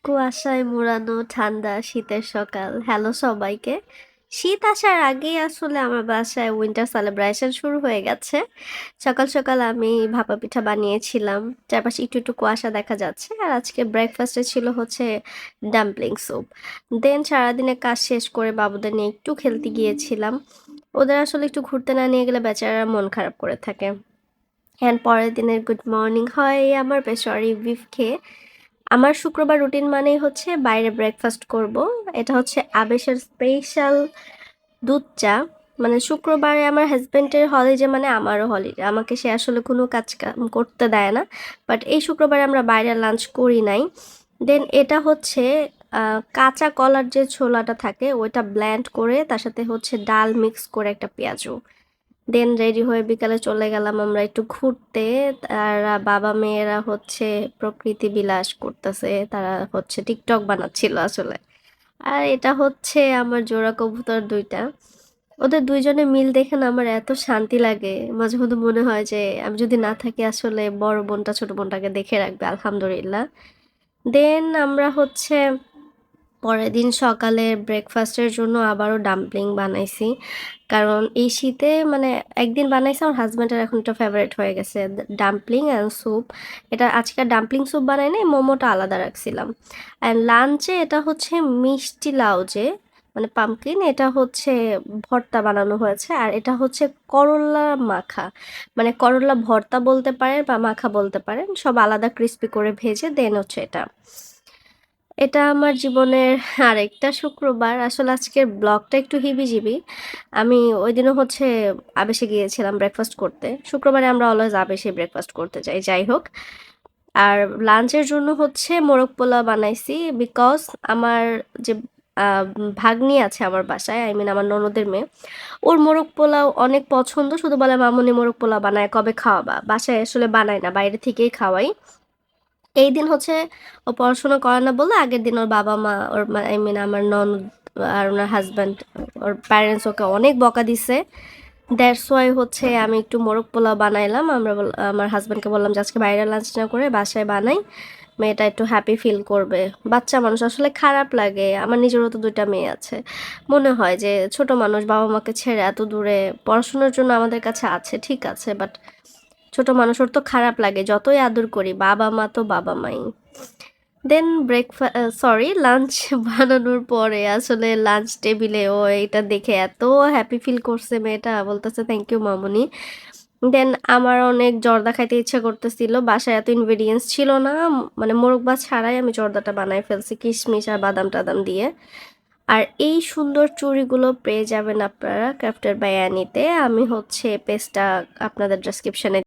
কুয়াশায় মোড়ানো ঠান্ডা শীতের সকাল। হ্যালো সবাইকে। শীত আসার আগেই আসলে আমার বাসায় উইন্টার সেলিব্রেশন শুরু হয়ে গেছে। সকাল, সকাল আমি ভাপা পিঠা বানিয়েছিলাম। চারপাশে একটু, একটু কুয়াশা দেখা যাচ্ছে। আর আজকে ব্রেকফাস্টে ছিল হচ্ছে ডাম্পলিং স্যুপ। দেন সারাদিনের কাজ শেষ করে বাবুদের নিয়ে একটু খেলতে গিয়েছিলাম। ওদের আসলে একটু ঘুরতে না নিয়ে গেলে বেচারারা মন খারাপ করে থাকে। অ্যান্ড পরের দিনের গুড মর্নিং হয় আমার পেশোয়ারি বিফ খেয়ে। আমার শুক্রবার রুটিন মানেই হচ্ছে বাইরে ব্রেকফাস্ট করব। এটা হচ্ছে আবেশের স্পেশাল দুধ চা। মানে শুক্রবারে আমার হাজবেন্ডের হলিডে মানে আমারও হলিডে। আমাকে সে আসলে কোনো কাজ কাম করতে দেয় না। বাট এই শুক্রবারে আমরা বাইরে লাঞ্চ করি নাই। দেন এটা হচ্ছে কাঁচা কলার যে ছোলাটা থাকে ওইটা ব্লেন্ড করে তার সাথে হচ্ছে ডাল মিক্স করে একটা পেঁয়াজু। দেন রেডি হয়ে বিকালে চলে গেলাম আমরা একটু ঘুরতে। তারা বাবা মেয়েরা হচ্ছে প্রকৃতি বিলাস করতেছে, তারা হচ্ছে টিকটক বানাচ্ছিল আসলে। আর এটা হচ্ছে আমার জোড়া কবুতর দুইটা। ওদের দুইজনে মিল দেখে না আমার এত শান্তি লাগে, মাঝে মধ্যে মনে হয় যে আমি যদি না থাকি আসলে বড় বোনটা ছোট বোনটাকে দেখে রাখবে। আলহামদুলিল্লাহ। দেন আমরা হচ্ছে পরের দিন সকালে ব্রেকফাস্টের জন্য আবারও ডাম্পলিং বানাইছি। কারণ এই শীতে মানে একদিন বানাইছি, আমার হাসব্যান্ডের এখন এটা ফেভারিট হয়ে গেছে। Dumpling and soup. এটা আজকে ডাম্পলিং স্যুপ বানাই নাই, মোমোটা আলাদা রাখছিলাম। অ্যান্ড লাঞ্চে এটা হচ্ছে মিষ্টি লাউ যে মানে পাম্পকিন, এটা হচ্ছে ভর্তা বানানো হয়েছে। আর এটা হচ্ছে করল্লা মাখা, মানে করল্লা ভর্তা বলতে পারেন বা মাখা বলতে পারেন, সব আলাদা ক্রিস্পি করে ভেজে দেন হচ্ছে এটা। এটা আমার জীবনের আরেকটা শুক্রবার। আসলে আজকের ব্লগটা একটু হিবিজিবি। আমি ওইদিনও হচ্ছে আবেশে গিয়েছিলাম ব্রেকফাস্ট করতে। শুক্রবারে আমরা অলওয়েজ আবেশে ব্রেকফাস্ট করতে যাই। যাই হোক। আর লাঞ্চের জন্য হচ্ছে মোরগ পোলাও বানাইছি। বিকজ আমার যে আ ভাগ্নি আছে আমার বাসায়, আই মিন আমার ননদের মেয়ে। ওর মোরগ পোলাও অনেক পছন্দ। শুধু বলে, "মামুনি মোরগ পোলাও বানায়, কবে খাওয়াবা?" বাসায় আসলে বানাই না, বাইরে থেকেই খাওয়াই। এইদিন হচ্ছে ও পড়াশোনা করে না বলে আগের দিন ওর বাবা-মা, ওর আই মিন আমার ননদ আর ওনার হাসব্যান্ড, ওর প্যারেন্টস ওকে অনেক বকা দিছে। দ্যাটস ওয়াই হচ্ছে আমি একটু মোরগ পোলাও বানাইলাম। আমার হাসব্যান্ডকে বললাম যে আজকে বাইরে লাঞ্চ না করে বাসায় বানাই। মেয়েটা একটু হ্যাপি ফিল করবে। বাচ্চা মানুষ আসলে খারাপ লাগে। আমার নিজেরও তো ২ টা মেয়ে আছে। মনে হয় যে ছোট মানুষ বাবা-মাকে ছেড়ে এত দূরে পড়াশোনার জন্য আমাদের কাছে আছে, ঠিক আছে। বাট ছোট মানুষ, ওর তো খারাপ লাগে যতই আদর করি, বাবা-মা তো বাবা-মাই। দেন সরি লাঞ্চ বানানোর পরে আসলে লাঞ্চ টেবিলে ও এটা দেখে এত হ্যাপি ফিল করছে, মেয়েটা বলতেছে থ্যাংক ইউ মামুনি। দেন আমার অনেক জর্দা খাইতে ইচ্ছা করতেছিল, বাসায় এত ইনগ্রেডিয়েন্টস ছিল না। মানে মোরব্বা ছাড়াই আমি জর্দাটা বানাই ফেলছি কিশমিশ আর বাদাম টাদাম দিয়ে। আর এই সুন্দর চুড়িগুলো পেয়ে যাবেন আপনারা ক্রাফটেড বাই অ্যানিতে। আমি হচ্ছে পেজটা আপনাদের ডেসক্রিপশনে